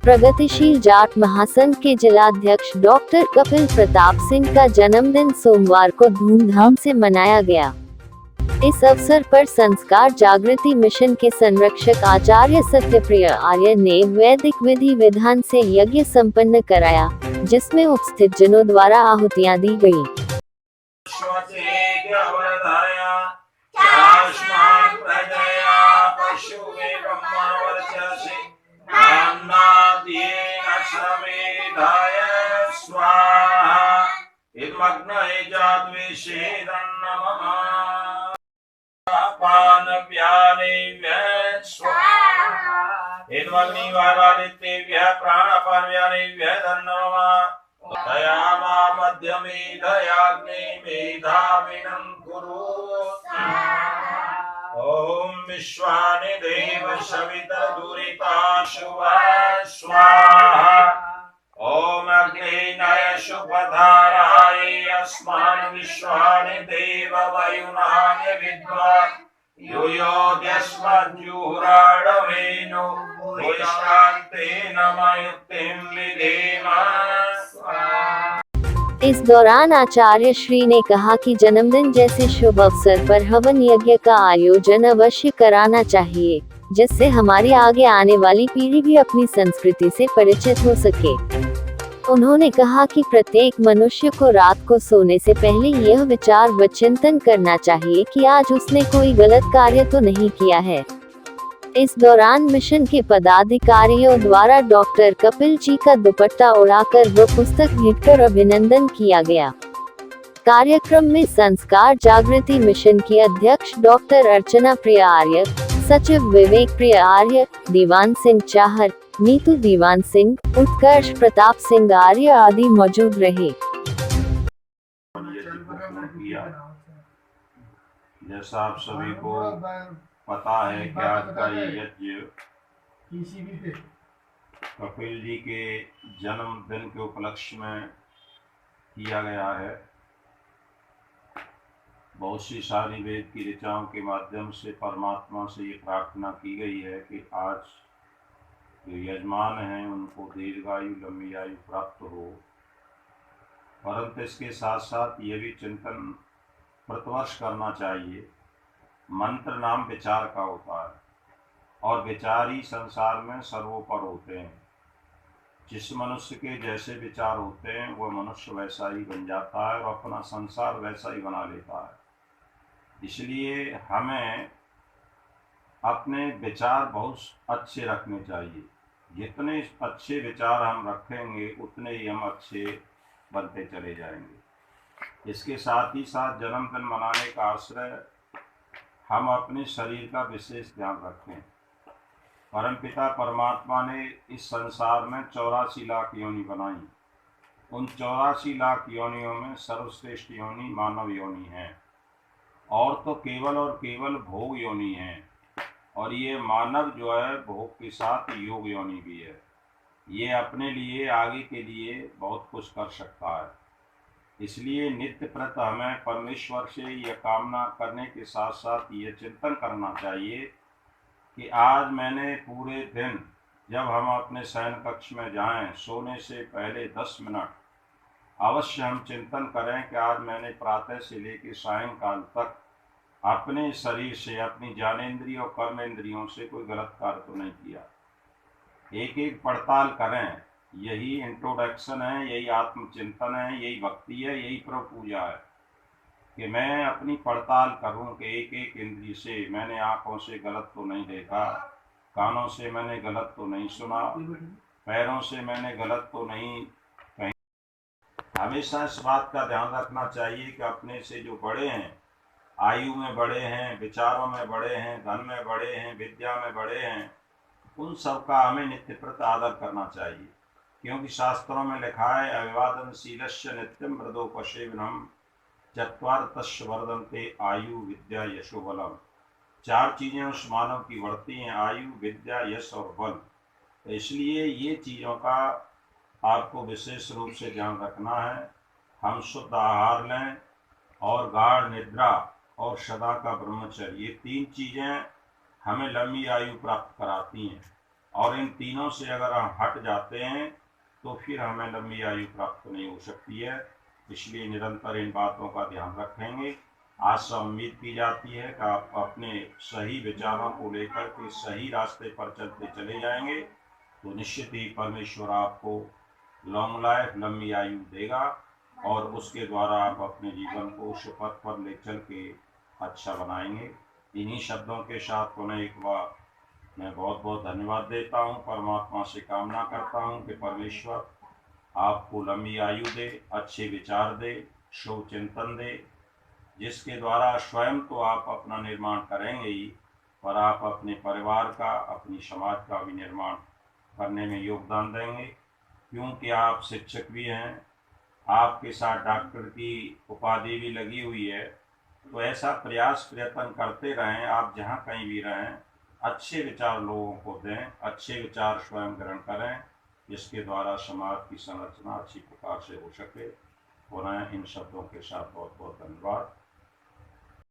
प्रगतिशील जाट महासंघ के जिलाध्यक्ष डॉक्टर कपिल प्रताप सिंह का जन्मदिन सोमवार को धूमधाम से मनाया गया। इस अवसर पर संस्कार जागृति मिशन के संरक्षक आचार्य सत्यप्रिय आर्य ने वैदिक विधि विधान से यज्ञ संपन्न कराया, जिसमें उपस्थित जनों द्वारा आहुतियां दी गयी। ओम विश्वानि देव सविता दुरिता शुभा स्वाहा। ओम अग्निनाय शुभधाराय अस्मान् विश्वानि देव वयुनानि विद्वा युयोद्यस्मज्जुहुराडवेनो भूयशान्तेन मयुक्तिं विधेम। इस दौरान आचार्य श्री ने कहा कि जन्मदिन जैसे शुभ अवसर पर हवन यज्ञ का आयोजन अवश्य कराना चाहिए, जिससे हमारी आगे आने वाली पीढ़ी भी अपनी संस्कृति से परिचित हो सके। उन्होंने कहा कि प्रत्येक मनुष्य को रात को सोने से पहले यह विचार व चिंतन करना चाहिए कि आज उसने कोई गलत कार्य तो नहीं किया है। इस दौरान मिशन के पदाधिकारियों द्वारा डॉक्टर कपिल जी का दुपट्टा उड़ाकर व पुस्तक भेंटकर अभिनंदन किया गया। कार्यक्रम में संस्कार जागृति मिशन की अध्यक्ष डॉक्टर अर्चना प्रिय आर्य, सचिव विवेक प्रिय आर्य, दीवान सिंह चाहर, नीतू दीवान सिंह, उत्कर्ष प्रताप सिंह आर्य आदि मौजूद रहे। जैसा आप सभी को पता है कि आज का ये यज्ञ कपिल जी के जन्मदिन के उपलक्ष्य में किया गया है। बहुत सी सारी वेद की ऋचाओं के माध्यम से परमात्मा से ये प्रार्थना की गई है कि आज जो यजमान हैं उनको दीर्घायु लंबी आयु प्राप्त हो, परंतु इसके साथ साथ ये भी चिंतन प्रतिवर्ष करना चाहिए। मंत्र नाम विचार का होता है और विचार ही संसार में सर्वोपर होते हैं। जिस मनुष्य के जैसे विचार होते हैं वह मनुष्य वैसा ही बन जाता है और अपना संसार वैसा ही बना लेता है। इसलिए हमें अपने विचार बहुत अच्छे रखने चाहिए। जितने अच्छे विचार हम रखेंगे उतने ही हम अच्छे बनते चले जाएंगे। इसके साथ ही साथ जन्मदिन मनाने का आश्रय हम अपने शरीर का विशेष ध्यान रखें। परमपिता परमात्मा ने इस संसार में 84 लाख योनि बनाई। उन 84 लाख योनियों में सर्वश्रेष्ठ योनि मानव योनि है और तो केवल और केवल भोग योनि है। और ये मानव जो है भोग के साथ योग योनि भी है। ये अपने लिए आगे के लिए बहुत कुछ कर सकता है। इसलिए नित्य प्रत हमें परमेश्वर से यह कामना करने के साथ साथ ये चिंतन करना चाहिए कि आज मैंने पूरे दिन, जब हम अपने शयन कक्ष में जाएं, सोने से पहले 10 मिनट अवश्य हम चिंतन करें कि आज मैंने प्रातः से लेकर सायंकाल तक अपने शरीर से, अपनी ज्ञानेंद्रिय और कर्मेंद्रियों से कोई गलत कार्य तो नहीं किया। एक एक पड़ताल करें। यही इंट्रोडक्शन है, यही आत्मचिंतन है, यही भक्ति है, यही प्रभु पूजा है कि मैं अपनी पड़ताल करूं कि एक एक इंद्रिय से मैंने आँखों से गलत तो नहीं देखा, कानों से मैंने गलत तो नहीं सुना, पैरों से मैंने गलत तो नहीं कहीं। हमेशा इस बात का ध्यान रखना चाहिए कि अपने से जो बड़े हैं, आयु में बड़े हैं, विचारों में बड़े हैं, धन में बड़े हैं, विद्या में बड़े हैं, उन सब का हमें नित्य प्रति आदर करना चाहिए। क्योंकि शास्त्रों में लिखा है अभिवादनशीलस्य नित्यं मृदोपसेवनम चत्वारतस्य वर्धन्ते आयु विद्या यशो बलम। 4 चीज़ें उस मानव की बढ़ती हैं, आयु, विद्या, यश और बल। तो इसलिए ये चीज़ों का आपको विशेष रूप से ध्यान रखना है। हम शुद्ध आहार लें और गाढ़ निद्रा और सदा का ब्रह्मचर्य, ये 3 चीज़ें हमें लंबी आयु प्राप्त कराती हैं। और इन तीनों से अगर हम हट जाते हैं तो फिर हमें लंबी आयु प्राप्त नहीं हो सकती है। इसलिए निरंतर इन बातों का ध्यान रखेंगे। आशा उम्मीद की जाती है कि आप अपने सही विचारों को लेकर के सही रास्ते पर चलते चले जाएंगे तो निश्चित ही परमेश्वर आपको लॉन्ग लाइफ, लंबी आयु देगा और उसके द्वारा आप अपने जीवन को उस पथ पर ले चल के अच्छा बनाएंगे। इन्हीं शब्दों के साथ पुनः एक बार मैं बहुत बहुत धन्यवाद देता हूँ। परमात्मा से कामना करता हूँ कि परमेश्वर आपको लंबी आयु दे, अच्छे विचार दे, शुभ चिंतन दे, जिसके द्वारा स्वयं तो आप अपना निर्माण करेंगे ही, पर आप अपने परिवार का, अपनी समाज का भी निर्माण करने में योगदान देंगे। क्योंकि आप शिक्षक भी हैं, आपके साथ डॉक्टर की उपाधि भी लगी हुई है, तो ऐसा प्रयास प्रयत्न करते रहें। आप जहाँ कहीं भी रहें, अच्छे विचार लोगों को दें, अच्छे विचार स्वयं ग्रहण करें, जिसके द्वारा समाज की संरचना अच्छी प्रकार से हो सके। पुनः इन शब्दों के साथ बहुत बहुत धन्यवाद।